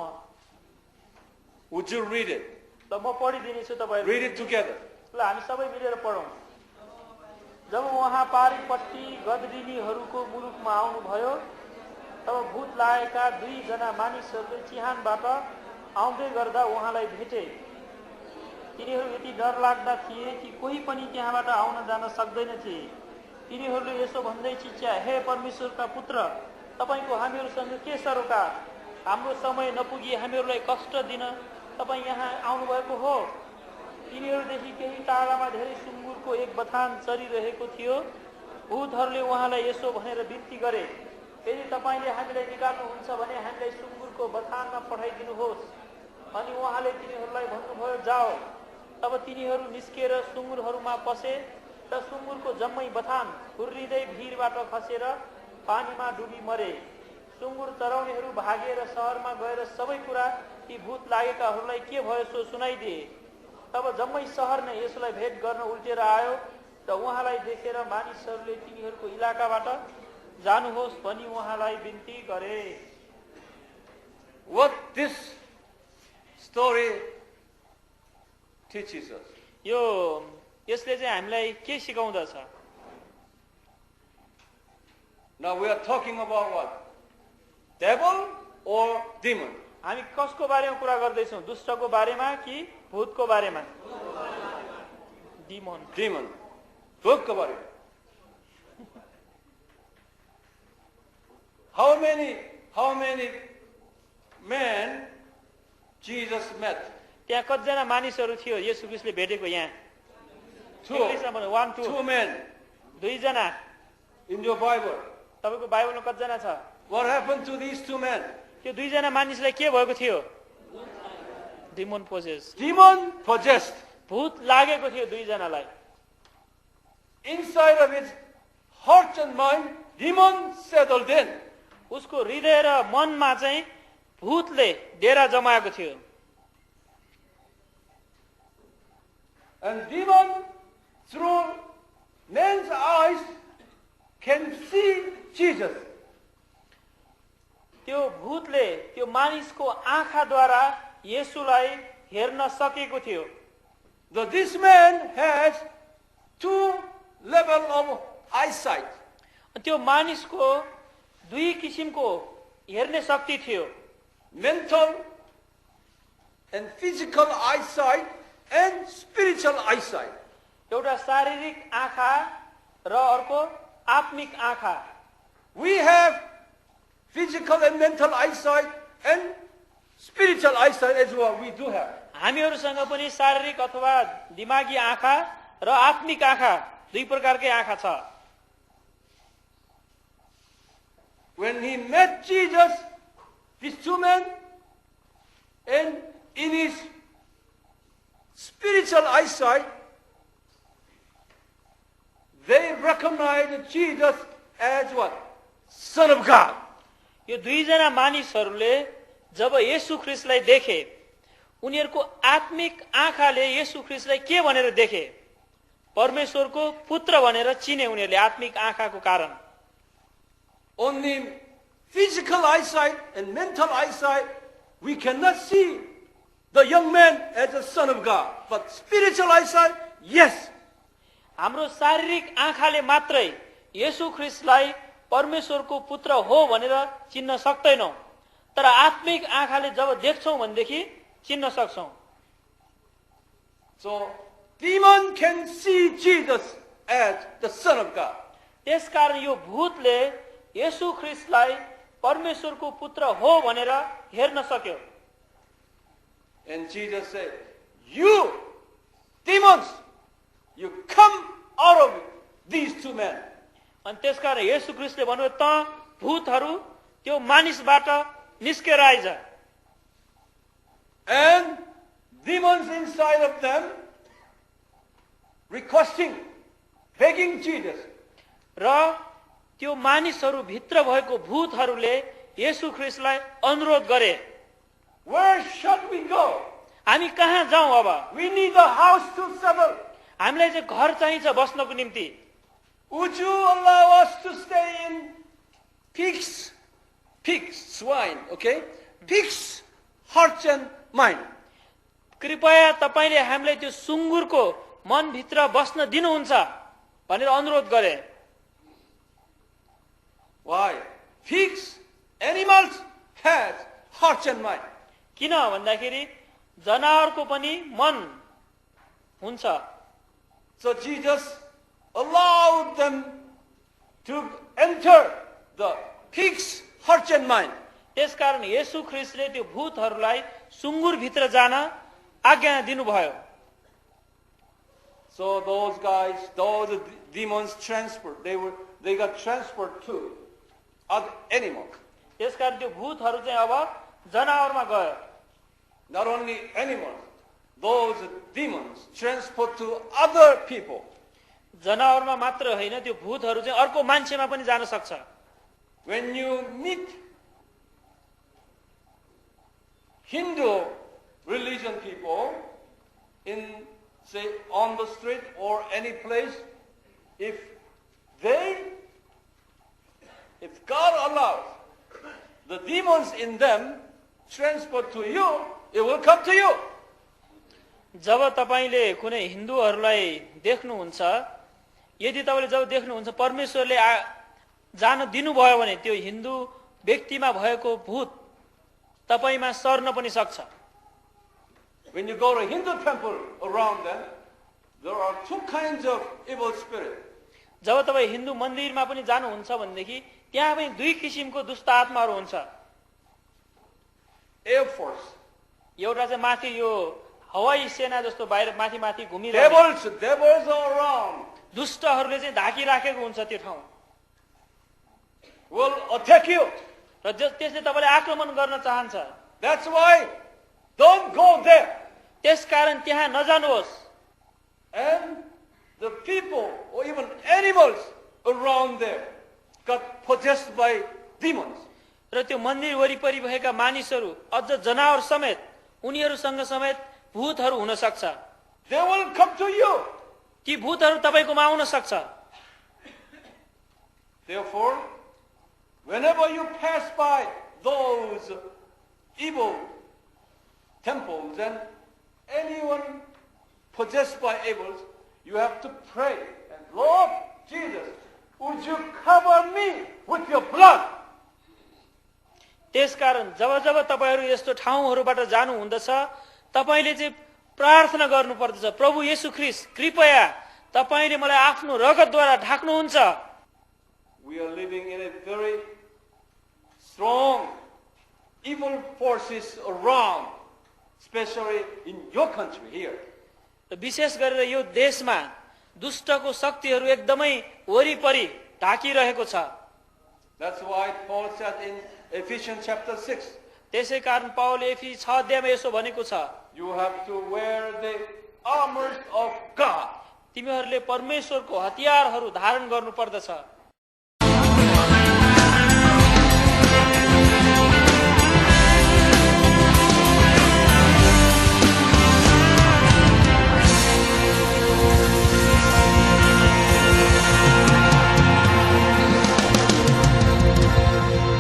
Would you read it? ल म पढिदिनेछु तपाईहरु। Read it together. ल हामी सबै मिलेर पढौं। जब उहाँ पारिपट्टि गदरिनीहरूको मुलुकमा आउनुभयो तब भूत लागेका 2 जना मानिसहरूले चिहानबाट आउँदै गर्दा उहाँलाई भेटे। तिनीहरू यति डरलाग्दा थिए कि कोही पनि त्यहाँबाट आउन जान सक्दैनथे। तिनीहरूले यसो भन्दै चिच्याए, हे परमेश्वरका पुत्र, तपाईको हामीहरूसँग के सरोकार? हाम्रो समय नपुगी हामीहरूलाई कष्ट दिन तपाई यहाँ आउनुभएको हो। तिनीहरूदेखि केही टाढामा धेरै सुँगुरको एक बथान चरिरहेको थियो। भूतहरूले उहाँलाई यसो भनेर बिन्ती गरे, यदि तपाईले हामीलाई निकाल्नुहुन्छ भने हामीलाई सुँगुरको बथानमा पठाइदिनुहोस्। अनि उहाँले तिनीहरूलाई भन्नुभयो, जाओ। तब तिनीहरू निस्केर सुँगुरहरूमा पसे र सुँगुरको जम्मै बथान हुर्रिँदै भिरबाट खसेर पानीमा डुबी मरे। सुँगुर चराउनेहरू भागेर शहरमा गएर सबै कुरा ती भूत लागेकाहरूलाई के भयो सो सुनाइदिए। तब जम्मै शहर नै यसलाई भेट गर्न उल्टेर आयो र उहाँलाई देखेर मानिसहरूले तिनीहरूको इलाकाबाट जानुहोस् भनी उहाँलाई बिन्ती गरे। What this story teaches us. यसले चाहिँ हामीलाई के सिकाउँदछ? Now we are talking about what? Devil or demon? हामी कसको बारेमा कुरा गर्दैछौँ? दुष्टको बारेमा कि भूतको बारेमा? डिमन। Demon. भूतको बारेमा. How many men Jesus met? त्यहाँ कतिजना मानिसहरू थियो येशू ख्रीष्टले भेटेको? यहाँ 1 2 2 men 2 जना। in your Bible. तपाईको बाइबलमा कतिजना छ? What happened to these 2 men? त्यो 2 जना मानिसलाई के भएको थियो? Demon possess. Demon possessed. भूत लागेको थियो 2 जनालाई। Inside of his heart and mind, demon settled in. उसको हृदय र मनमा चाहिँ भूतले डेरा जमाएको थियो। And demon through man's eyes can see Jesus. त्यो भूतले त्यो मानिसको आँखाद्वारा येशूलाई हेर्न सकेको थियो। This man has 2 levels of eyesight. त्यो मानिसको 2 किसिमको हेर्ने शक्ति थियो। Mental and physical eyesight and spiritual eyesight. एउटा शारीरिक आँखा र अर्को आत्मिक आँखा। We have physical and mental eyesight and spiritual eyesight as well. We do have. हामीहरूसँग पनि शारीरिक अथवा दिमागी आँखा र आत्मिक आँखा 2 प्रकारकै आँखा छ। When he met Jesus, these 2 men, and in his spiritual eyesight, they recognized Jesus as what? Son of God. यो 2 जना मानिसहरूले जब येशू ख्रीष्टलाई देखे उनीहरूको आत्मिक आँखाले येशू ख्रीष्टलाई के भनेर देखे? परमेश्वरको पुत्र भनेर चिने उनीहरूले आत्मिक आँखाको कारण। Only physical eyesight and mental eyesight, we cannot see the young man as a son of God. But spiritual eyesight, yes. हाम्रो शारीरिक आँखाले मात्रै येशू ख्रीष्टलाई परमेश्वरको पुत्र हो भनेर चिन्न सक्दैनौं, तर आत्मिक आँखाले जब देख्छौं भनेदेखि चिन्न सक्छौं। So, demon can see Jesus as the son of God. त्यसकारण यो भूतले येशू ख्रीष्टलाई परमेश्वरको पुत्र हो भनेर हेर्न सक्यो। And Jesus said, you demons, you come out of these two men. अनि त्यसकारण येशू ख्रीष्टले भन्नुभयो, त भूतहरू त्यो मानिसबाट निस्केर आइज। And demons inside of them requesting, begging Jesus. र त्यो मानिसहरू भित्र भएको भूतहरूले येशू ख्रीष्टलाई अनुरोध गरे, Where shall we go? हामी कहाँ जाउँ अब? We need a house to settle. हामीलाई चाहिँ घर चाहिन्छ बस्नको निम्ति। Would you allow us to stay in pigs, swine, okay? Pigs, hearts and mind. कृपया तपाईले हामीलाई त्यो सुँगुरको मनभित्र बस्न दिनुहुन्छ भनेर अनुरोध गरे। Why? Pigs, animals has hearts and mind. किन भन्दाखेरि जनावरको पनि मन हुन्छ। So Jesus allowed them to enter the pigs' hearts and mind. त्यसकारण येशू ख्रीष्टले त्यो भूतहरूलाई सुँगुर भित्र जान आज्ञा दिनुभयो। So those guys, those demons transferred. They got transferred to other animals. त्यसकारण त्यो भूतहरू चाहिँ अब जनावरमा गयो। Not only animals, those demons transferred to other people. जनावरमा मात्र होइन, त्यो भूतहरू चाहिँ अर्को मान्छेमा पनि जान सक्छ। When you meet Hindu religion people in, say, on the street or any place, if God allows the demons in them transfer to you, it will come to you. जब तपाईले कुनै हिन्दूहरूलाई देख्नुहुन्छ, यदि तपाईले जब देख्नुहुन्छ परमेश्वरले जान दिनुभयो भने त्यो हिन्दू व्यक्तिमा भएको भूत तपाईमा सर्न पनि सक्छ। When you go to Hindu temple around them, there are two kinds of evil spirits. जब तपाई हिन्दू मन्दिरमा पनि जानुहुन्छ भनेदेखि त्यहाँ पनि दुई किसिमको दुष्ट आत्माहरू हुन्छ। Air Force. एउटा चाहिँ माथि यो हवाई सेना जस्तो बाहिर माथि माथि घुमिरहेको Devils are around. दुष्टहरूले चाहिँ ढाकिराखेको हुन्छ त्यो ठाउँ। Will attack you. र त्यसले तपाईलाई आक्रमण गर्न चाहन्छ। That's why don't go there. त्यसकारण त्यहाँ नजानुहोस्। And the people or even animals around there got possessed by demons. र त्यो मन्दिर वरिपरि भएका मानिसहरू अझ जनावर समेत उनीहरूसँग समेत भूतहरू हुन सक्छ। They will come to you. ती भूतहरू तपाईकोमा आउन सक्छ। Therefore, whenever you pass by those evil temples and anyone possessed by evils, you have to pray. And Lord Jesus, would you cover me with your blood? त्यसकारण जब जब तपाईहरू यस्तो ठाउँहरूबाट जानु हुँदछ, तपाईले चाहिँ प्रार्थना गर्नुपर्दछ, प्रभु येशू ख्रीष्ट कृपया तपाईले मलाई आफ्नो रगतद्वारा ढाक्नुहुन्छ। We are living in a very strong evil forces around, especially in your country here. विशेष गरेर यो देशमा दुष्टको शक्तिहरू एकदमै वरिपरि ढाकिरहेको छ। That's why Paul said in Ephesians chapter 6, त्यसै कारण पावलले एफिसी 6 अध्यायमा यसो भनेको छ, you have to wear the armor of God. तिमीहरूले परमेश्वरको हतियारहरू धारण गर्नुपर्दछ।